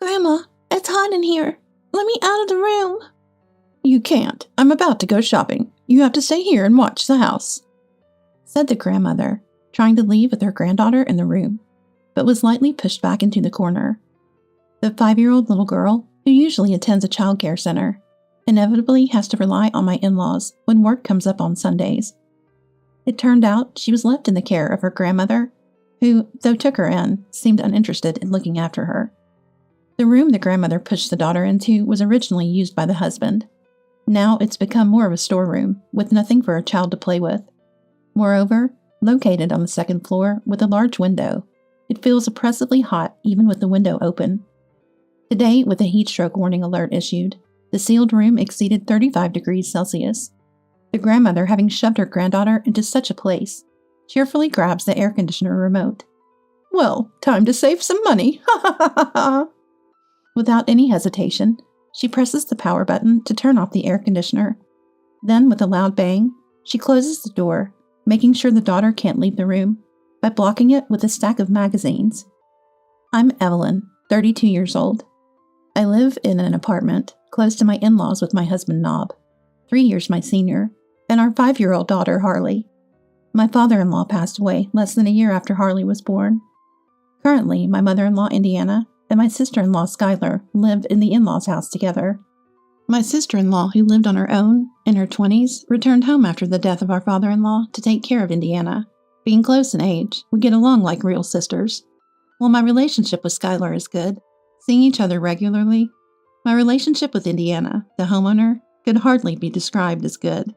Grandma, it's hot in here. Let me out of the room. You can't. I'm about to go shopping. You have to stay here and watch the house," said the grandmother, trying to leave with her granddaughter in the room, but was lightly pushed back into the corner. The 5-year-old little girl, who usually attends a childcare center, inevitably has to rely on my in-laws when work comes up on Sundays. It turned out she was left in the care of her grandmother, who, though took her in, seemed uninterested in looking after her. The room the grandmother pushed the daughter into was originally used by the husband. Now it's become more of a storeroom, with nothing for a child to play with. Moreover, located on the second floor with a large window, it feels oppressively hot even with the window open. Today, with a heat stroke warning alert issued, the sealed room exceeded 35 degrees Celsius. The grandmother, having shoved her granddaughter into such a place, cheerfully grabs the air conditioner remote. "Well, time to save some money, ha ha ha ha ha." Without any hesitation, she presses the power button to turn off the air conditioner. Then, with a loud bang, she closes the door, making sure the daughter can't leave the room, by blocking it with a stack of magazines. I'm Evelyn, 32 years old. I live in an apartment close to my in-laws with my husband Nob, 3 years my senior, and our 5-year-old daughter Harley. My father-in-law passed away less than a year after Harley was born. Currently, my mother-in-law Indiana and my sister-in-law Skylar live in the in-laws' house together. My sister-in-law, who lived on her own in her 20s, returned home after the death of our father-in-law to take care of Indiana. Being close in age, we get along like real sisters. While my relationship with Skylar is good, seeing each other regularly, my relationship with Indiana, the homeowner, could hardly be described as good.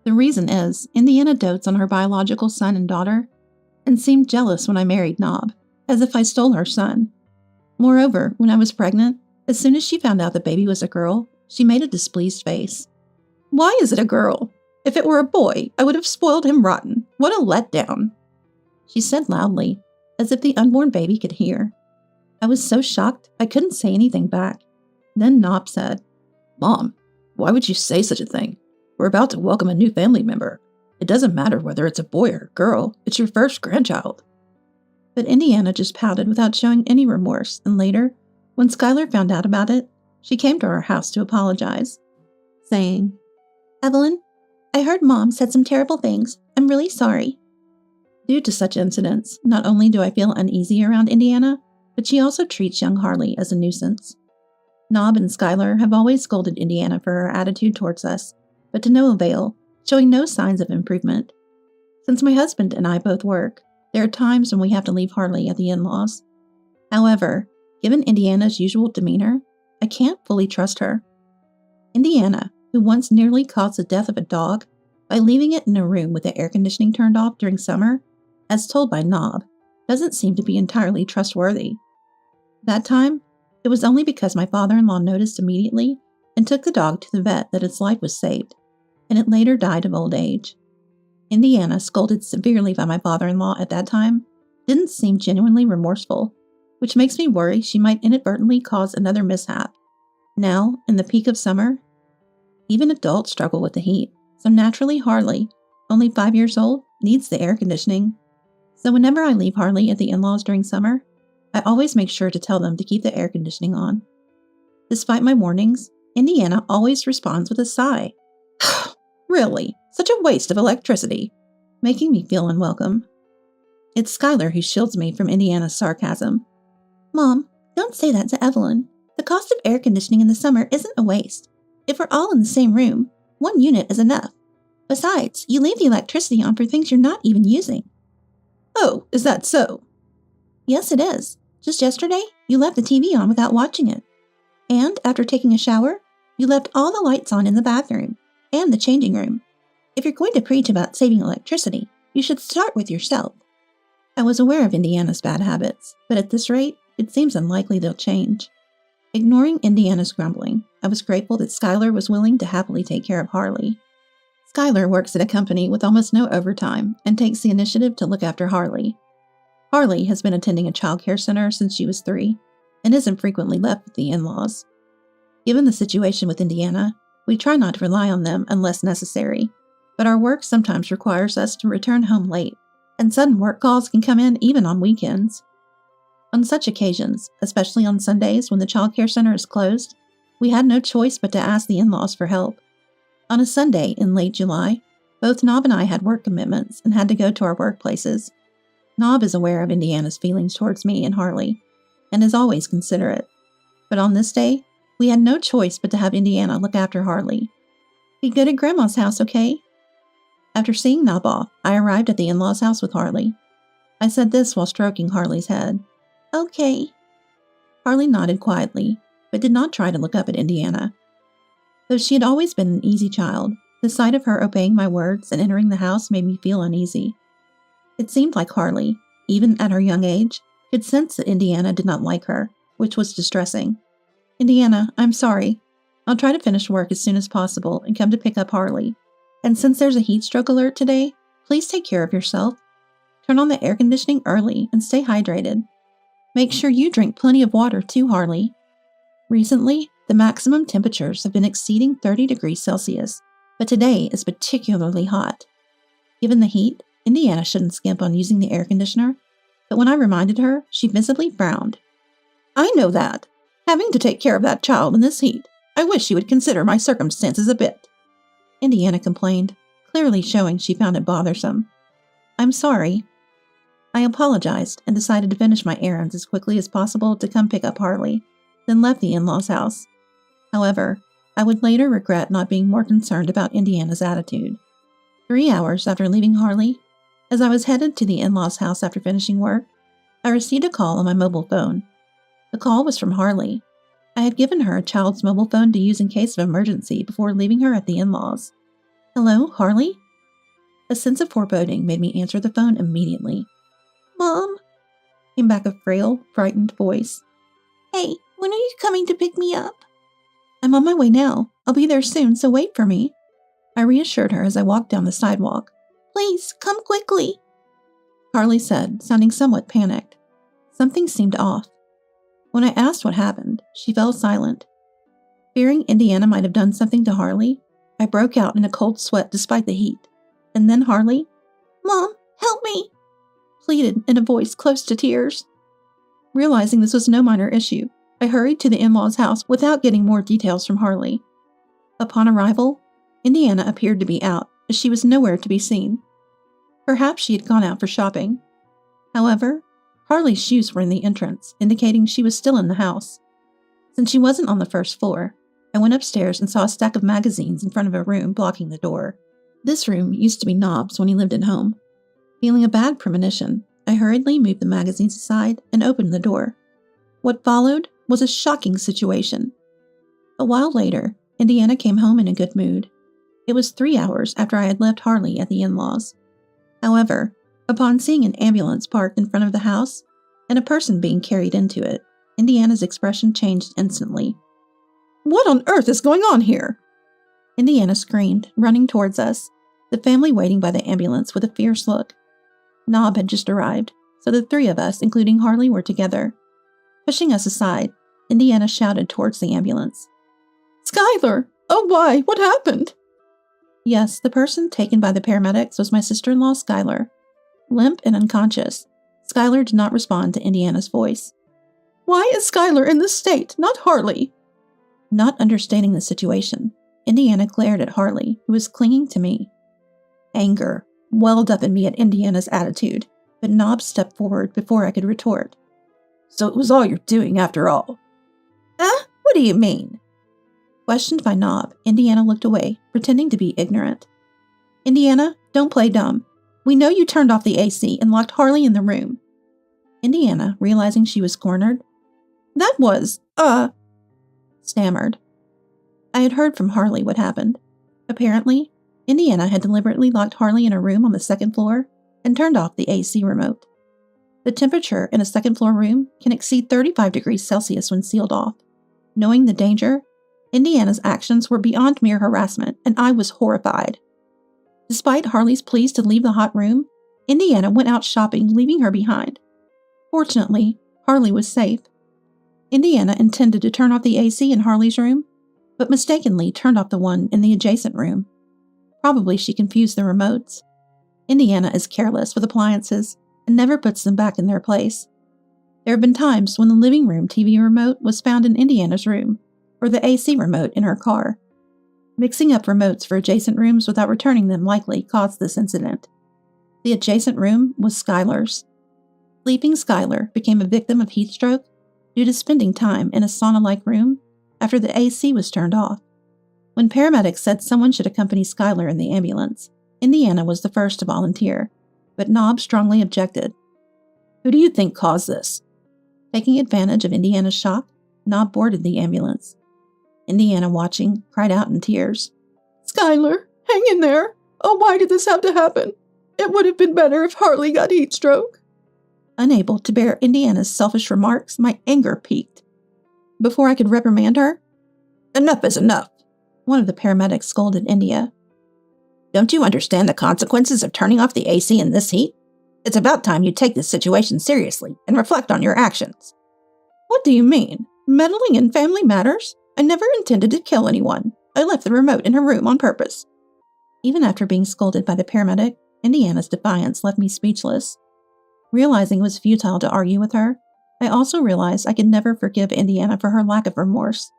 The reason is, Indiana dotes on her biological son and daughter, and seemed jealous when I married Nob, as if I stole her son. Moreover, when I was pregnant, as soon as she found out the baby was a girl, she made a displeased face. "Why is it a girl? If it were a boy, I would have spoiled him rotten. What a letdown," she said loudly, as if the unborn baby could hear. I was so shocked I couldn't say anything back. Then Nob said, "Mom, why would you say such a thing? We're about to welcome a new family member. It doesn't matter whether it's a boy or a girl. It's your first grandchild." But Indiana just pouted without showing any remorse, and later, when Skylar found out about it, she came to our house to apologize, saying, "Evelyn, I heard Mom said some terrible things. I'm really sorry." Due to such incidents, not only do I feel uneasy around Indiana, but she also treats young Harley as a nuisance. Nob and Skylar have always scolded Indiana for her attitude towards us, but to no avail, showing no signs of improvement. Since my husband and I both work, there are times when we have to leave Harley at the in-laws. However, given Indiana's usual demeanor, I can't fully trust her. Indiana, who once nearly caused the death of a dog by leaving it in a room with the air conditioning turned off during summer, as told by Nob, doesn't seem to be entirely trustworthy. That time, it was only because my father-in-law noticed immediately and took the dog to the vet that its life was saved, and it later died of old age. Indiana, scolded severely by my father-in-law at that time, didn't seem genuinely remorseful, which makes me worry she might inadvertently cause another mishap. Now, in the peak of summer, even adults struggle with the heat, so naturally Harley, only 5 years old, needs the air conditioning. So whenever I leave Harley at the in-laws during summer, I always make sure to tell them to keep the air conditioning on. Despite my warnings, Indiana always responds with a sigh. "Really? Such a waste of electricity," making me feel unwelcome. It's Skylar who shields me from Indiana's sarcasm. "Mom, don't say that to Evelyn. The cost of air conditioning in the summer isn't a waste. If we're all in the same room, 1 unit is enough. Besides, you leave the electricity on for things you're not even using." "Oh, is that so?" "Yes, it is. Just yesterday, you left the TV on without watching it. And after taking a shower, you left all the lights on in the bathroom and the changing room. If you're going to preach about saving electricity, you should start with yourself." I was aware of Indiana's bad habits, but at this rate, it seems unlikely they'll change. Ignoring Indiana's grumbling, I was grateful that Skylar was willing to happily take care of Harley. Skylar works at a company with almost no overtime and takes the initiative to look after Harley. Harley has been attending a childcare center since she was 3 and isn't frequently left with the in-laws. Given the situation with Indiana, we try not to rely on them unless necessary, but our work sometimes requires us to return home late, and sudden work calls can come in even on weekends. On such occasions, especially on Sundays when the childcare center is closed, we had no choice but to ask the in-laws for help. On a Sunday in late July, both Nob and I had work commitments and had to go to our workplaces. Nob is aware of Indiana's feelings towards me and Harley, and is always considerate. But on this day, we had no choice but to have Indiana look after Harley. Be good at Grandma's house, okay? After seeing Nob off, I arrived at the in-laws' house with Harley. I said this while stroking Harley's head. Okay. Harley nodded quietly, but did not try to look up at Indiana. Though she had always been an easy child, the sight of her obeying my words and entering the house made me feel uneasy. It seemed like Harley, even at her young age, could sense that Indiana did not like her, which was distressing. Indiana, I'm sorry. I'll try to finish work as soon as possible and come to pick up Harley. And since there's a heat stroke alert today, please take care of yourself. Turn on the air conditioning early and stay hydrated. Make sure you drink plenty of water too, Harley. Recently, the maximum temperatures have been exceeding 30 degrees Celsius, but today is particularly hot. Given the heat, Indiana shouldn't skimp on using the air conditioner, but when I reminded her, she visibly frowned. I know that. Having to take care of that child in this heat, I wish you would consider my circumstances a bit. Indiana complained, clearly showing she found it bothersome. I'm sorry. I apologized and decided to finish my errands as quickly as possible to come pick up Harley, then left the in-laws' house. However, I would later regret not being more concerned about Indiana's attitude. 3 hours after leaving Harley, as I was headed to the in-laws' house after finishing work, I received a call on my mobile phone. The call was from Harley. I had given her a child's mobile phone to use in case of emergency before leaving her at the in-laws. Hello, Harley? A sense of foreboding made me answer the phone immediately. Mom? Came back a frail, frightened voice. Hey, when are you coming to pick me up? I'm on my way now. I'll be there soon, so wait for me. I reassured her as I walked down the sidewalk. Please, come quickly. Harley said, sounding somewhat panicked. Something seemed off. When I asked what happened, she fell silent. Fearing Indiana might have done something to Harley, I broke out in a cold sweat despite the heat. And then Harley, Mom, help me, pleaded in a voice close to tears. Realizing this was no minor issue, I hurried to the in-laws' house without getting more details from Harley. Upon arrival, Indiana appeared to be out, as she was nowhere to be seen. Perhaps she had gone out for shopping. However, Harley's shoes were in the entrance, indicating she was still in the house. Since she wasn't on the first floor, I went upstairs and saw a stack of magazines in front of a room blocking the door. This room used to be Nob's when he lived at home. Feeling a bad premonition, I hurriedly moved the magazines aside and opened the door. What followed was a shocking situation. A while later, Indiana came home in a good mood. It was 3 hours after I had left Harley at the in-laws. However, upon seeing an ambulance parked in front of the house and a person being carried into it, Indiana's expression changed instantly. What on earth is going on here? Indiana screamed, running towards us, the family waiting by the ambulance with a fierce look. Nob had just arrived, so the three of us, including Harley, were together. Pushing us aside, Indiana shouted towards the ambulance. Skylar! Oh, why? What happened? Yes, the person taken by the paramedics was my sister-in-law, Skylar. Limp and unconscious, Skylar did not respond to Indiana's voice. Why is Skylar in this state, not Harley? Not understanding the situation, Indiana glared at Harley, who was clinging to me. Anger welled up in me at Indiana's attitude, but Nob stepped forward before I could retort. So it was all you're doing after all? What do you mean? Questioned by Nob, Indiana looked away, pretending to be ignorant. Indiana, don't play dumb. We know you turned off the AC and locked Harley in the room. Indiana, realizing she was cornered. That was, stammered. I had heard from Harley what happened. Apparently, Indiana had deliberately locked Harley in a room on the second floor and turned off the AC remote. The temperature in a second-floor room can exceed 35 degrees Celsius when sealed off. Knowing the danger, Indiana's actions were beyond mere harassment, and I was horrified. Despite Harley's pleas to leave the hot room, Indiana went out shopping, leaving her behind. Fortunately, Harley was safe. Indiana intended to turn off the AC in Harley's room, but mistakenly turned off the one in the adjacent room. Probably she confused the remotes. Indiana is careless with appliances and never puts them back in their place. There have been times when the living room TV remote was found in Indiana's room, or the AC remote in her car. Mixing up remotes for adjacent rooms without returning them likely caused this incident. The adjacent room was Skylar's. Sleeping Skylar became a victim of heat stroke due to spending time in a sauna-like room after the AC was turned off. When paramedics said someone should accompany Skylar in the ambulance, Indiana was the first to volunteer, but Nob strongly objected. "Who do you think caused this?" Taking advantage of Indiana's shock, Nob boarded the ambulance. Indiana, watching, cried out in tears. "Skylar, hang in there. Oh, why did this have to happen? It would have been better if Harley got heat stroke." Unable to bear Indiana's selfish remarks, my anger peaked. Before I could reprimand her, "Enough is enough," one of the paramedics scolded India. "Don't you understand the consequences of turning off the AC in this heat? It's about time you take this situation seriously and reflect on your actions." "What do you mean? Meddling in family matters? I never intended to kill anyone. I left the remote in her room on purpose." Even after being scolded by the paramedic, Indiana's defiance left me speechless. Realizing it was futile to argue with her, I also realized I could never forgive Indiana for her lack of remorse.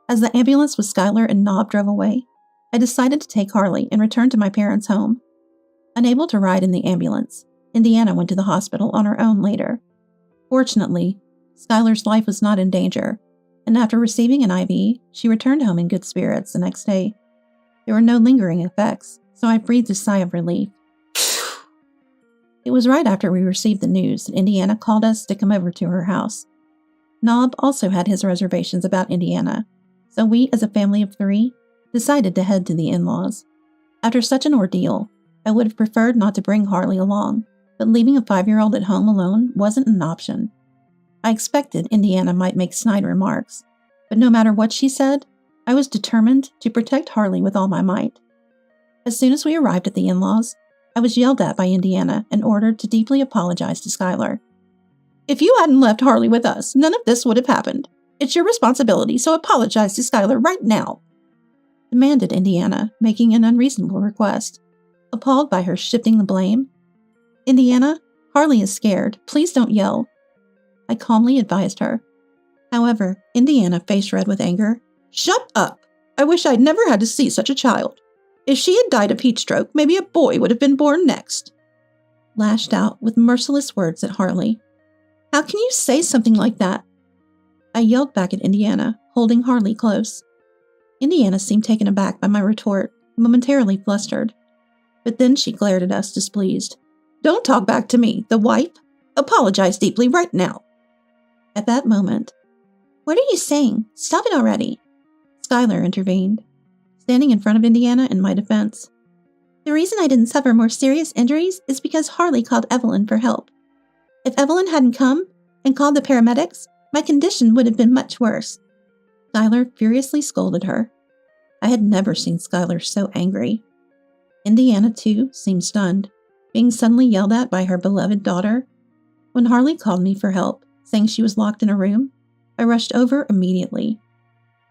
As the ambulance with Skylar and Nob drove away, I decided to take Harley and return to my parents' home. Unable to ride in the ambulance, Indiana went to the hospital on her own later. Fortunately, Skylar's life was not in danger, and after receiving an IV, she returned home in good spirits the next day. There were no lingering effects, so I breathed a sigh of relief. It was right after we received the news that Indiana called us to come over to her house. Nob also had his reservations about Indiana, so we, as a family of 3, decided to head to the in-laws. After such an ordeal, I would have preferred not to bring Harley along, but leaving a 5-year-old at home alone wasn't an option. I expected Indiana might make snide remarks, but no matter what she said, I was determined to protect Harley with all my might. As soon as we arrived at the in-laws, I was yelled at by Indiana and ordered to deeply apologize to Skylar. "If you hadn't left Harley with us, none of this would have happened. It's your responsibility, so apologize to Skylar right now," demanded Indiana, making an unreasonable request. Appalled by her shifting the blame, "Indiana, Harley is scared. Please don't yell," I calmly advised her. However, Indiana, face red with anger, "Shut up! I wish I'd never had to see such a child. If she had died of heat stroke, maybe a boy would have been born next," lashed out with merciless words at Harley. "How can you say something like that?" I yelled back at Indiana, holding Harley close. Indiana seemed taken aback by my retort, momentarily flustered. But then she glared at us, displeased. "Don't talk back to me, the wife. Apologize deeply right now." At that moment, "What are you saying? Stop it already," Skylar intervened, standing in front of Indiana in my defense. "The reason I didn't suffer more serious injuries is because Harley called Evelyn for help. If Evelyn hadn't come and called the paramedics, my condition would have been much worse." Skylar furiously scolded her. I had never seen Skylar so angry. Indiana, too, seemed stunned, being suddenly yelled at by her beloved daughter. When Harley called me for help, saying she was locked in a room, I rushed over immediately.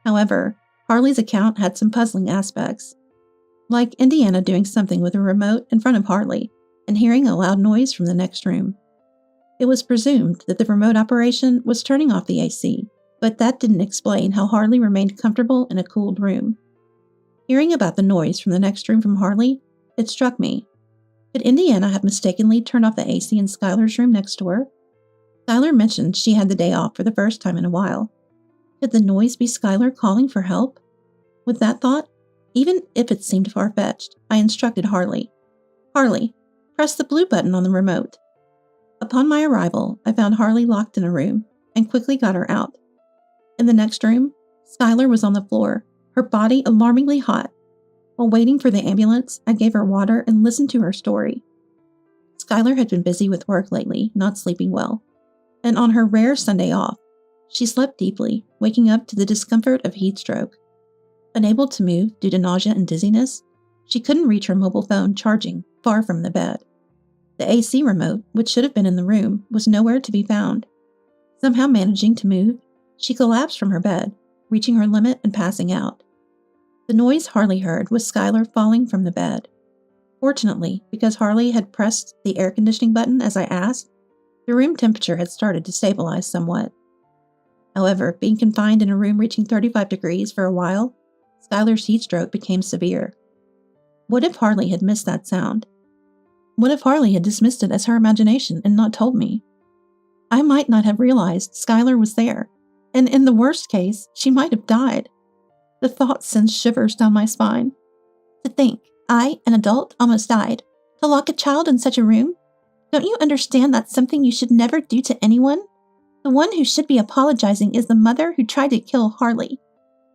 However, Harley's account had some puzzling aspects, like Indiana doing something with a remote in front of Harley and hearing a loud noise from the next room. It was presumed that the remote operation was turning off the AC, but that didn't explain how Harley remained comfortable in a cooled room. Hearing about the noise from the next room from Harley, it struck me. Could Indiana have mistakenly turned off the AC in Skylar's room next door? Skylar mentioned she had the day off for the first time in a while. Could the noise be Skylar calling for help? With that thought, even if it seemed far-fetched, I instructed Harley. "Harley, press the blue button on the remote." Upon my arrival, I found Harley locked in a room and quickly got her out. In the next room, Skylar was on the floor, her body alarmingly hot. While waiting for the ambulance, I gave her water and listened to her story. Skylar had been busy with work lately, not sleeping well, and on her rare Sunday off, she slept deeply, waking up to the discomfort of heat stroke. Unable to move due to nausea and dizziness, she couldn't reach her mobile phone charging far from the bed. The AC remote, which should have been in the room, was nowhere to be found. Somehow managing to move, she collapsed from her bed, reaching her limit and passing out. The noise Harley heard was Skylar falling from the bed. Fortunately, because Harley had pressed the air conditioning button as I asked, The room temperature had started to stabilize somewhat. However, being confined in a room reaching 35 degrees for a while, Skylar's heat stroke became severe. What if Harley had missed that sound? What if Harley had dismissed it as her imagination and not told me? I might not have realized Skylar was there, and in the worst case, she might have died. The thought sends shivers down my spine. To think, I, an adult, almost died. To lock a child in such a room? Don't you understand that's something you should never do to anyone? The one who should be apologizing is the mother who tried to kill Harley.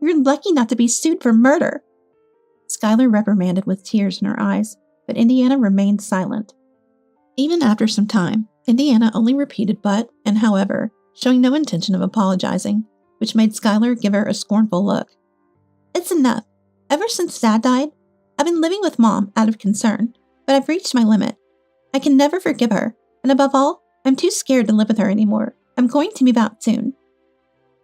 You're lucky not to be sued for murder. Skylar reprimanded with tears in her eyes, but Indiana remained silent. Even after some time, Indiana only repeated but and however, showing no intention of apologizing, which made Skylar give her a scornful look. It's enough. Ever since Dad died, I've been living with Mom out of concern, but I've reached my limit. I can never forgive her, and above all, I'm too scared to live with her anymore. I'm going to move out soon,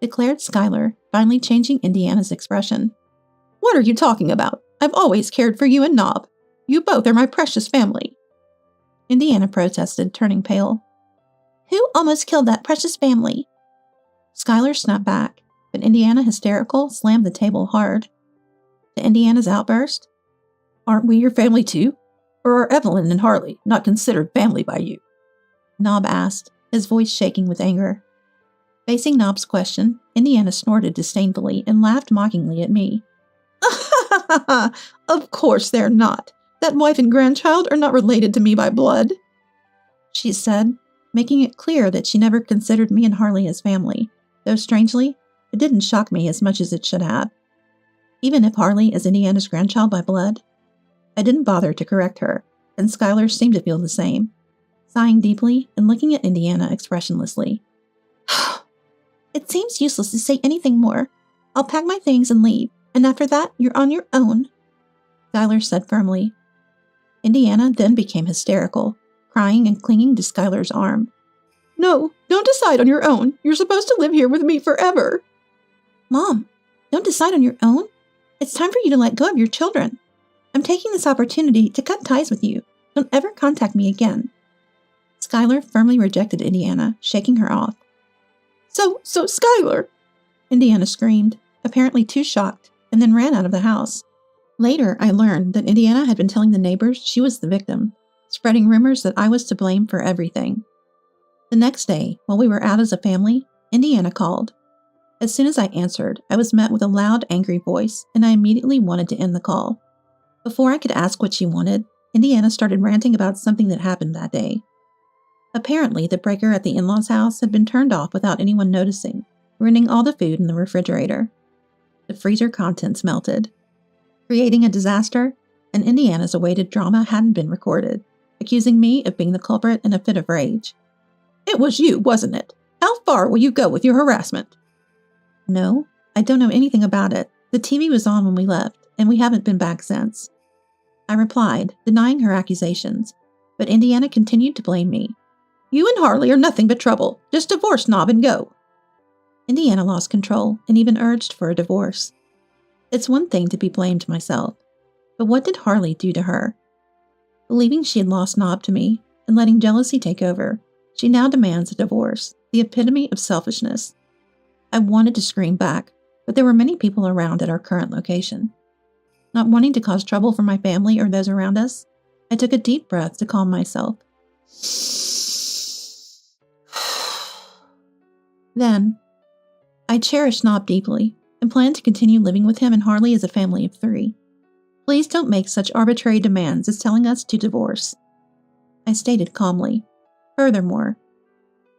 declared Skylar, finally changing Indiana's expression. What are you talking about? I've always cared for you and Nob. You both are my precious family. Indiana protested, turning pale. Who almost killed that precious family? Skylar snapped back, but Indiana, hysterical, slammed the table hard. To Indiana's outburst, aren't we your family too? Or are Evelyn and Harley not considered family by you? Nob asked, his voice shaking with anger. Facing Nob's question, Indiana snorted disdainfully and laughed mockingly at me. Of course they're not. That wife and grandchild are not related to me by blood, she said, making it clear that she never considered me and Harley as family, though strangely, it didn't shock me as much as it should have. Even if Harley is Indiana's grandchild by blood, I didn't bother to correct her, and Skylar seemed to feel the same, sighing deeply and looking at Indiana expressionlessly. It seems useless to say anything more. I'll pack my things and leave, and after that, you're on your own, Skylar said firmly. Indiana then became hysterical, crying and clinging to Skylar's arm. No, don't decide on your own. You're supposed to live here with me forever. Mom, don't decide on your own? It's time for you to let go of your children. I'm taking this opportunity to cut ties with you. Don't ever contact me again. Skylar firmly rejected Indiana, shaking her off. So, Skylar! Indiana screamed, apparently too shocked, and then ran out of the house. Later, I learned that Indiana had been telling the neighbors she was the victim, spreading rumors that I was to blame for everything. The next day, while we were out as a family, Indiana called. As soon as I answered, I was met with a loud, angry voice, and I immediately wanted to end the call. Before I could ask what she wanted, Indiana started ranting about something that happened that day. Apparently, the breaker at the in-laws' house had been turned off without anyone noticing, ruining all the food in the refrigerator. The freezer contents melted, creating a disaster, and Indiana's awaited drama hadn't been recorded, accusing me of being the culprit in a fit of rage. It was you, wasn't it? How far will you go with your harassment? No, I don't know anything about it. The TV was on when we left, and we haven't been back since. I replied, denying her accusations, but Indiana continued to blame me. You and Harley are nothing but trouble. Just divorce Nob and go. Indiana lost control and even urged for a divorce. It's one thing to be blamed myself, but what did Harley do to her? Believing she had lost Nob to me and letting jealousy take over, she now demands a divorce, the epitome of selfishness. I wanted to scream back, but there were many people around at our current location. Not wanting to cause trouble for my family or those around us, I took a deep breath to calm myself. Then, I cherish Nob deeply and plan to continue living with him and Harley as a family of 3. Please don't make such arbitrary demands as telling us to divorce. I stated calmly. Furthermore,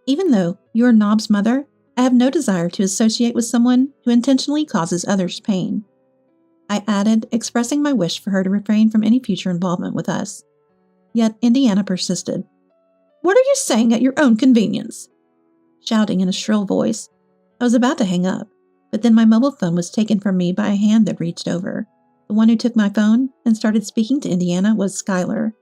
even though you are Nob's mother, I have no desire to associate with someone who intentionally causes others pain. I added, expressing my wish for her to refrain from any future involvement with us. Yet Indiana persisted. What are you saying at your own convenience? Shouting in a shrill voice. I was about to hang up, but then my mobile phone was taken from me by a hand that reached over. The one who took my phone and started speaking to Indiana was Skylar.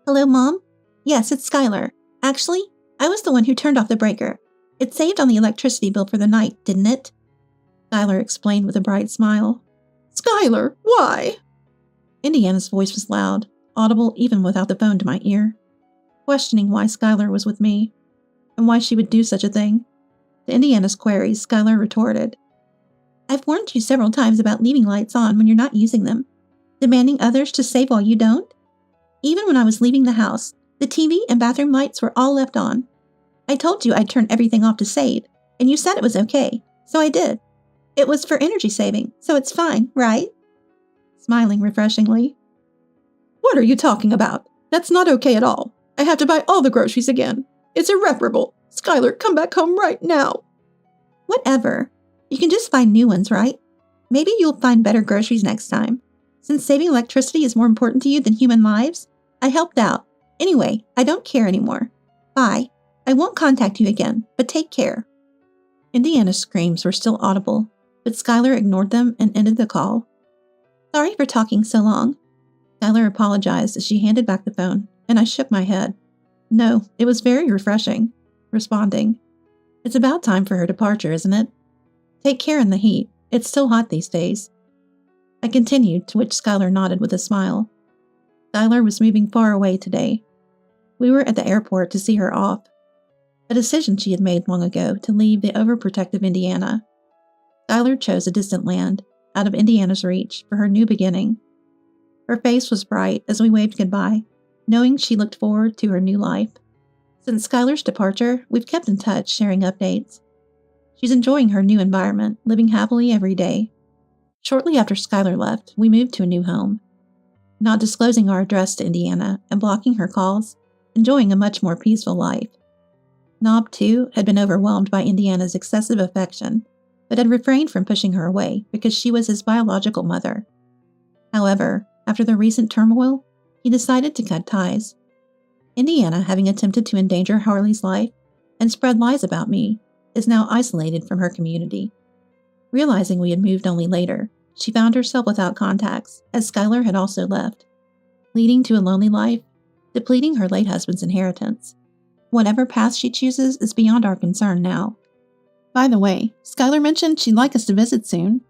Hello, Mom? Yes, it's Skylar. Actually, I was the one who turned off the breaker. It saved on the electricity bill for the night, didn't it? Skylar explained with a bright smile. Skylar, why? Indiana's voice was loud, audible even without the phone to my ear, questioning why Skylar was with me. and why she would do such a thing. To Indiana's queries, Skylar retorted, I've warned you several times about leaving lights on when you're not using them, demanding others to save while you don't. Even when I was leaving the house, the TV and bathroom lights were all left on. I told you I'd turn everything off to save, and you said it was okay, so I did. It was for energy saving, so it's fine, right? Smiling refreshingly. What are you talking about? That's not okay at all. I have to buy all the groceries again. It's irreparable. Skylar, come back home right now. Whatever. You can just find new ones, right? Maybe you'll find better groceries next time. Since saving electricity is more important to you than human lives, I helped out. Anyway, I don't care anymore. Bye. I won't contact you again, but take care. Indiana's screams were still audible, but Skylar ignored them and ended the call. Sorry for talking so long. Skylar apologized as she handed back the phone, and I shook my head. No, it was very refreshing. Responding. It's about time for her departure, isn't it? Take care in the heat. It's still hot these days. I continued, to which Skylar nodded with a smile. Skylar was moving far away today. We were at the airport to see her off. A decision she had made long ago to leave the overprotective Indiana. Skylar chose a distant land, out of Indiana's reach, for her new beginning. Her face was bright as we waved goodbye, knowing she looked forward to her new life. Since Skylar's departure, we've kept in touch, sharing updates. She's enjoying her new environment, living happily every day. Shortly after Skylar left, we moved to a new home. Not disclosing our address to Indiana and blocking her calls, enjoying a much more peaceful life. Nob, too, had been overwhelmed by Indiana's excessive affection, but had refrained from pushing her away because she was his biological mother. However, after the recent turmoil, he decided to cut ties. Indiana, having attempted to endanger Harley's life and spread lies about me, is now isolated from her community. Realizing we had moved only later, she found herself without contacts, as Skylar had also left, leading to a lonely life, depleting her late husband's inheritance. Whatever path she chooses is beyond our concern now. By the way, Skylar mentioned she'd like us to visit soon.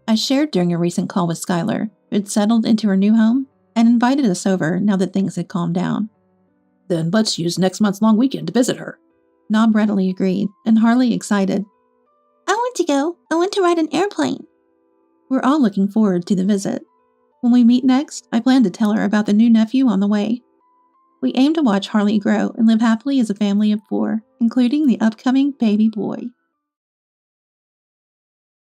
I shared during a recent call with Skylar, who had settled into her new home, and invited us over now that things had calmed down. Then let's use next month's long weekend to visit her. Nob readily agreed, and Harley excited. I want to go. I want to ride an airplane. We're all looking forward to the visit. When we meet next, I plan to tell her about the new nephew on the way. We aim to watch Harley grow and live happily as a family of 4, including the upcoming baby boy.